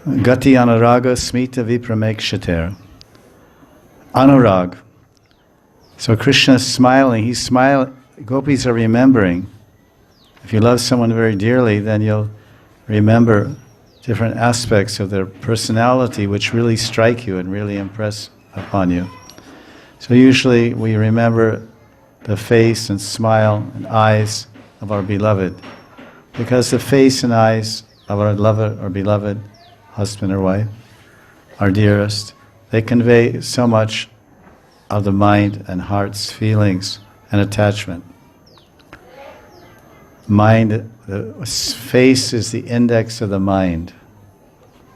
Gati anuraga smita vipramekshiter. Anurag. So Krishna is smiling. He's smiling. Gopis are remembering. If you love someone very dearly, then you'll remember different aspects of their personality which really strike you and really impress upon you. So usually we remember the face and smile and eyes of our beloved, because the face and eyes of our lover or beloved, husband or wife, our dearest, they convey so much of the mind and heart's feelings and attachment. Mind, the face is the index of the mind.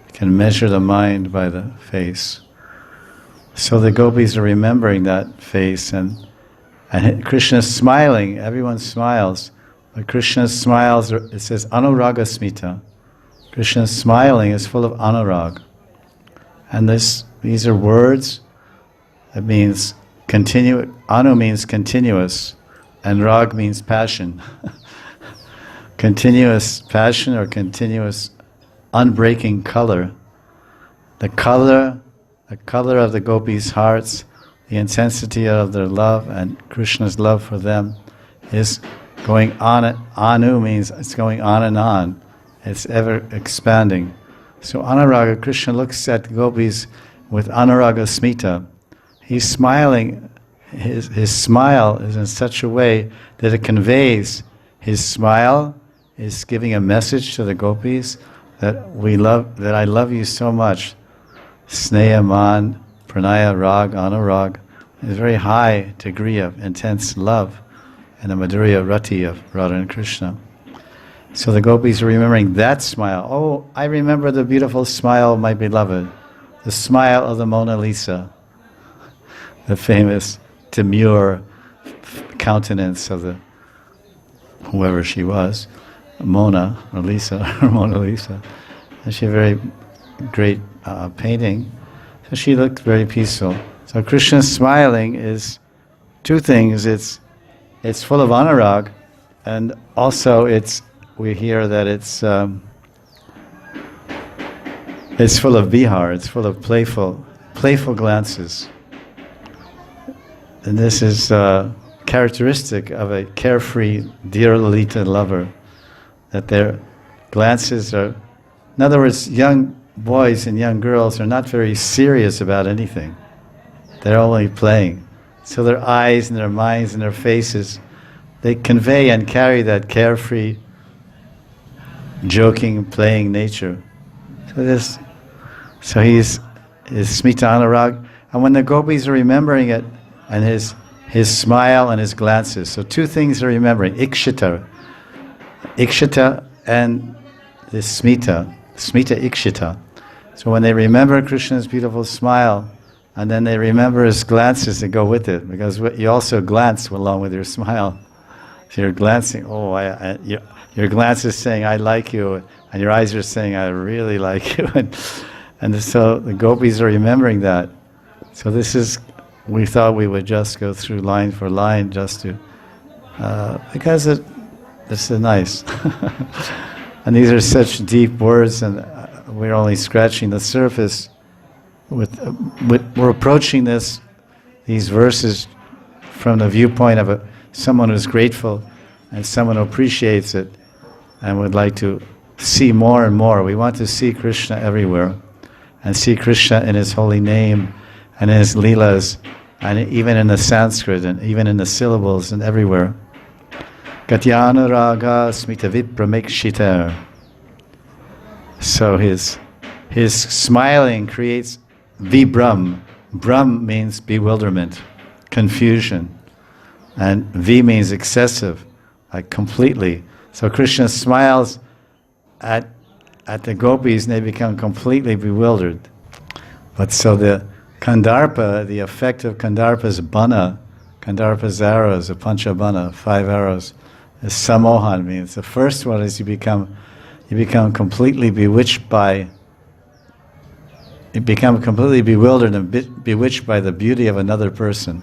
You can measure the mind by the face. So the gopis are remembering that face, and Krishna is smiling. Everyone smiles, but Krishna smiles. It says anuraga smita. Krishna smiling is full of anurag, and these are words. It means anu means continuous, and rag means passion. Continuous passion or continuous unbreaking color. The color of the gopis' hearts, the intensity of their love and Krishna's love for them is going on. Anu means it's going on and on. It's ever expanding. So anuraga, Krishna looks at the gopis with anuraga smita. He's smiling. His smile is in such a way that it conveys. His smile is giving a message to the gopis that I love you so much. Sneha, man, pranaya, rag, anurag is a very high degree of intense love and the madhurya rati of Radha and Krishna. So the gopis are remembering that smile. Oh, I remember the beautiful smile of my beloved, the smile of the Mona Lisa, the famous demure countenance of the whoever she was, Mona Lisa. And she had a very great painting. So she looked very peaceful. So Krishna's smiling is two things. It's full of anurag, and also we hear that it's full of bihar. It's full of playful glances. And this is characteristic of a carefree, dear Lalita lover, that their glances are, in other words, young boys and young girls are not very serious about anything. They're only playing. So their eyes and their minds and their faces, they convey and carry that carefree, joking, playing nature. So he's smita anurag, and when the gopis are remembering it, and his smile and his glances. So two things are remembering, ikshita and the smita ikshita. So when they remember Krishna's beautiful smile, and then they remember his glances that go with it, because you also glance along with your smile. So you're glancing, your glance is saying, I like you, and your eyes are saying, I really like you. And so the gopis are remembering that. So we thought we would just go through line for line just to, because this is nice. And these are such deep words, and we're only scratching the surface. We're approaching these verses from the viewpoint of someone who's grateful and someone who appreciates it and would like to see more and more. We want to see Krishna everywhere and see Krishna in His holy name and in His Leelas, and even in the Sanskrit and even in the syllables and everywhere. Gatyana raga smita vipramekshita. So his smiling creates vibram. Brahm means bewilderment, confusion. And V means excessive, like completely. So Krishna smiles at the gopis and they become completely bewildered. But so the Kandarpa, the effect of Kandarpa's bana, Kandarpa's arrows, the panchabana, 5 arrows, is samohan means. The first one is you become completely bewitched by, you become completely bewildered and bewitched by the beauty of another person.